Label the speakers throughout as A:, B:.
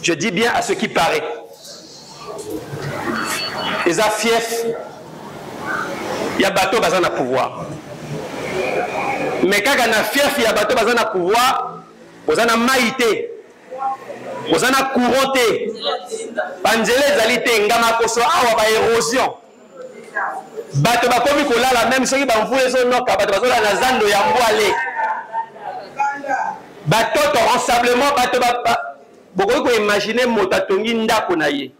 A: Je dis bien à ce qui paraît. Les fief, il y a bateau bazan na pouvoir. Mais quand il y a fief, il y a bateau bazan na pouvoir, vous en avez maïté, vous en avez couronté. Panzele zalité, ngama koso awa ba érosion. Bateau ba komi kola la même chose qui ba mvule zo noka, bateau bazola na zando ya mbwale. Bateau to ensablement, bateau ba beaucoup ko imaginer mota tongi ndako na ye.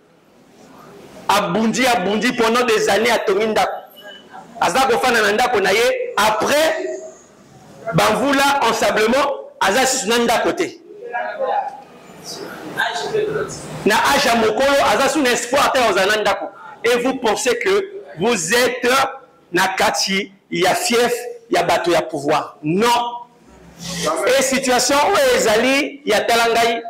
A: Abundi pendant des années à tongi ndako. Azako fana na ndako na ye, après bamvula ensablement azasi nanda côté. Na aja mokolo azasu n'espoir te ozananda ko. Et vous pensez que vous êtes na kati ya fief ya bato ya pouvoir. Non. Et situation où ezali ya talangai,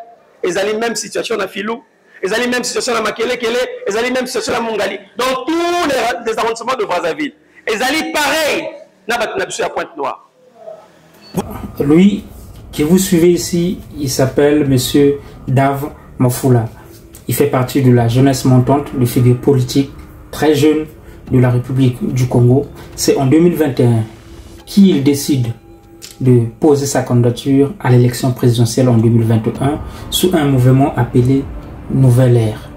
A: ezali même situation na filou, ezali même situation na makele kele, ezali même situation na mongali. Dans tous les arrondissements de Brazzaville, ezali pareil na bato na biso ya Pointe-Noire.
B: Lui que vous suivez ici, il s'appelle Monsieur Dave Mafula. Il fait partie de la jeunesse montante, de figure politique très jeune de la République du Congo. C'est en 2021 qu'il décide de poser sa candidature à l'élection présidentielle en 2021 sous un mouvement appelé Nouvelle Ère.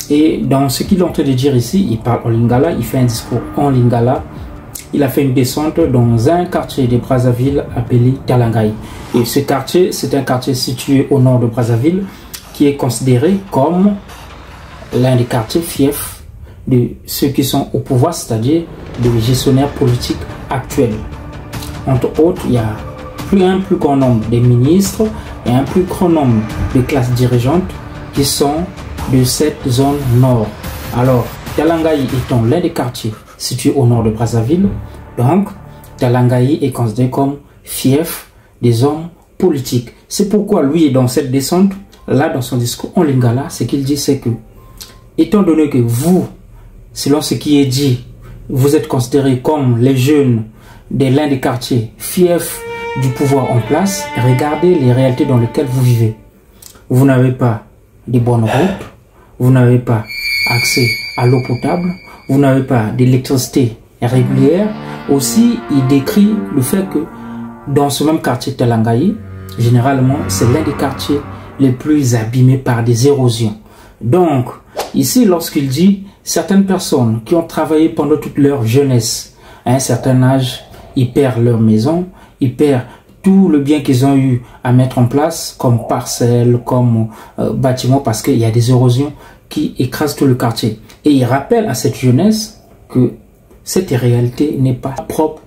B: Et dans ce qu'il est en train de dire ici, il parle en lingala, il fait un discours en lingala. Il a fait une descente dans un quartier de Brazzaville appelé Talangai. Et ce quartier, c'est un quartier situé au nord de Brazzaville qui est considéré comme l'un des quartiers fiefs de ceux qui sont au pouvoir, c'est-à-dire des gestionnaires politiques actuels. Entre autres, il y a un plus grand nombre de ministres et un plus grand nombre de classes dirigeantes qui sont de cette zone nord. Alors, Talangai étant l'un des quartiers situé au nord de Brazzaville, donc Talangai est considéré comme fief des hommes politiques. C'est pourquoi lui, dans cette descente, là dans son discours en lingala, ce qu'il dit, c'est que, étant donné que vous, selon ce qui est dit, vous êtes considérés comme les jeunes de l'un des quartiers fiefs du pouvoir en place, regardez les réalités dans lesquelles vous vivez. Vous n'avez pas de bonnes routes, vous n'avez pas accès à l'eau potable, vous n'avez pas d'électricité régulière. Aussi, il décrit le fait que dans ce même quartier Talangai, généralement, c'est l'un des quartiers les plus abîmés par des érosions. Donc, ici, lorsqu'il dit certaines personnes qui ont travaillé pendant toute leur jeunesse, à un certain âge, ils perdent leur maison, ils perdent tout le bien qu'ils ont eu à mettre en place, comme parcelles, comme bâtiments, parce qu'il y a des érosions qui écrasent tout le quartier. Et il rappelle à cette jeunesse que cette réalité n'est pas propre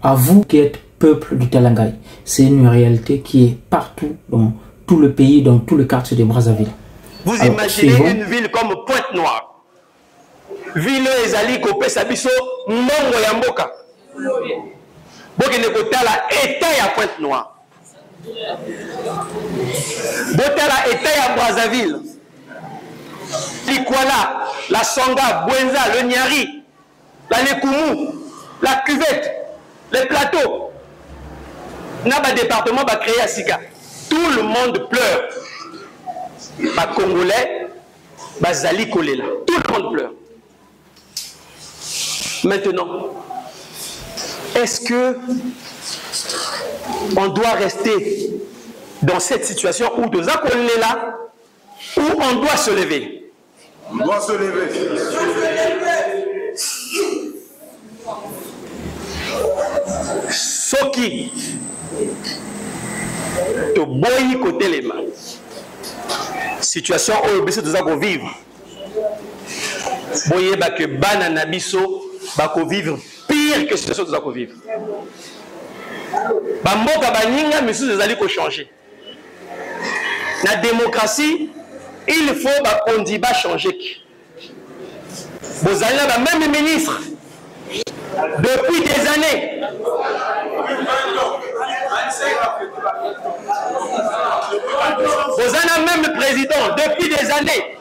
B: à vous qui êtes peuple du Talangai. C'est une réalité qui est partout dans tout le pays, dans tout le quartier de Brazzaville.
A: Vous imaginez une ville comme Pointe-Noire. Ville ezali kopé sabiso mbongo ya mboka. Bokene kotala état ya Pointe-Noire. Botala état ya Brazzaville. Likwala, la Songa, Bwenza, le Nyari, la Lekumu, la Cuvette, les plateaux. Naba département va créer à Sika. Tout le monde pleure. Les Congolais, Bazali Kolela. Tout le monde pleure. Maintenant, est-ce que on doit rester dans cette situation où nous avons là, où on doit se lever?
C: On doit se lever.
A: Soki, to boyi côté les mains. Situation où nous allons vivre. Boye ba que banana biso ba ko vivre pire que situation nous allons vivre. Ba mboka baninga misu ezali ko changer. La démocratie, il faut qu'on dit changer. Vous allez la même ministre depuis des années. Vous avez même président depuis des années.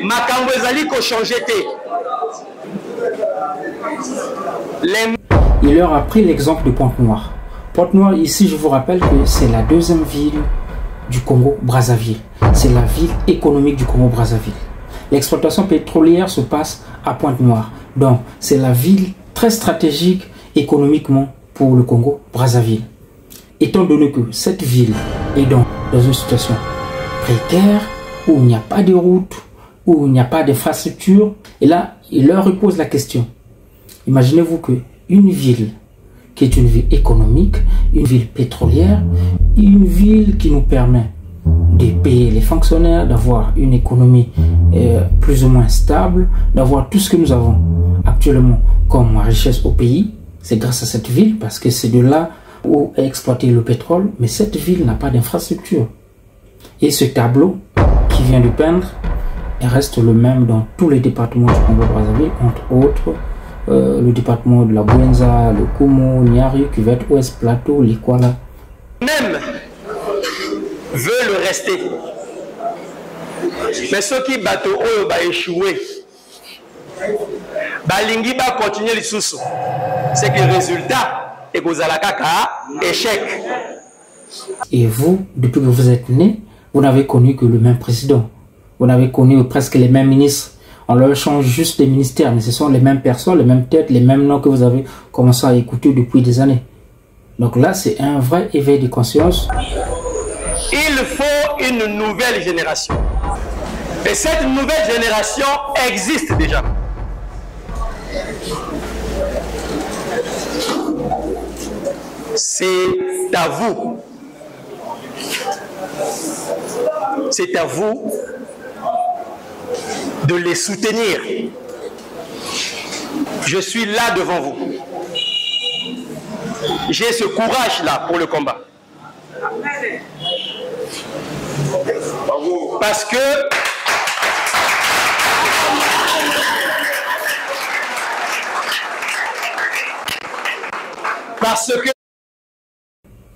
A: Makambo ezali ko changer.
B: Il leur a pris l'exemple de Pointe-Noire. Pointe-Noire, ici, je vous rappelle que c'est la deuxième ville du Congo-Brazzaville. C'est la ville économique du Congo-Brazzaville. L'exploitation pétrolière se passe à Pointe-Noire. Donc, c'est la ville très stratégique économiquement pour le Congo-Brazzaville. Étant donné que cette ville est dans une situation précaire, où il n'y a pas de route, où il n'y a pas d'infrastructure, et là, il leur repose la question. Imaginez-vous qu'une ville qui est une ville économique, une ville pétrolière, une ville qui nous permet de payer les fonctionnaires, d'avoir une économie plus ou moins stable, d'avoir tout ce que nous avons actuellement comme richesse au pays, c'est grâce à cette ville, parce que c'est de là où est exploité le pétrole, mais cette ville n'a pas d'infrastructure. Et ce tableau qui vient de peindre reste le même dans tous les départements du Congo-Brazzaville, entre autres le département de la Bouenza, le Koumou, Niari, Cuvette Ouest, Plateau, l'Ikwala.
A: Même veulent rester. Mais ceux qui battent au va échouer. Balingi va continuer les sous. C'est que le résultat est que vous allez échec.
B: Et vous, depuis que vous êtes né, vous n'avez connu que le même président. Vous n'avez connu presque les mêmes ministres. On leur change juste les ministères, mais ce sont les mêmes personnes, les mêmes têtes, les mêmes noms que vous avez commencé à écouter depuis des années. Donc là, c'est un vrai éveil de conscience.
A: Il faut une nouvelle génération. Et cette nouvelle génération existe déjà. C'est à vous. C'est à vous de les soutenir. Je suis là devant vous. J'ai ce courage-là pour le combat. Parce que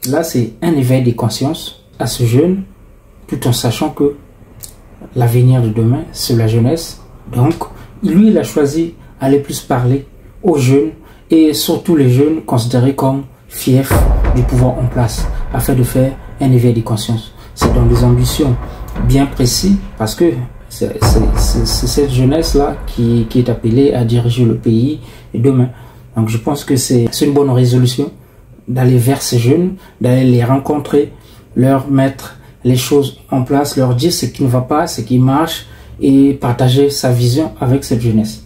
B: là, c'est un éveil de conscience à ce jeune, tout en sachant que l'avenir de demain, c'est la jeunesse. Donc, lui, il a choisi d'aller plus parler aux jeunes et surtout les jeunes considérés comme fiefs du pouvoir en place, afin de faire un éveil de conscience. C'est dans des ambitions bien précises, parce que c'est cette jeunesse-là qui est appelée à diriger le pays demain. Donc, je pense que c'est une bonne résolution d'aller vers ces jeunes, d'aller les rencontrer, leur mettre les choses en place, leur dire ce qui ne va pas, ce qui marche et partager sa vision avec cette jeunesse.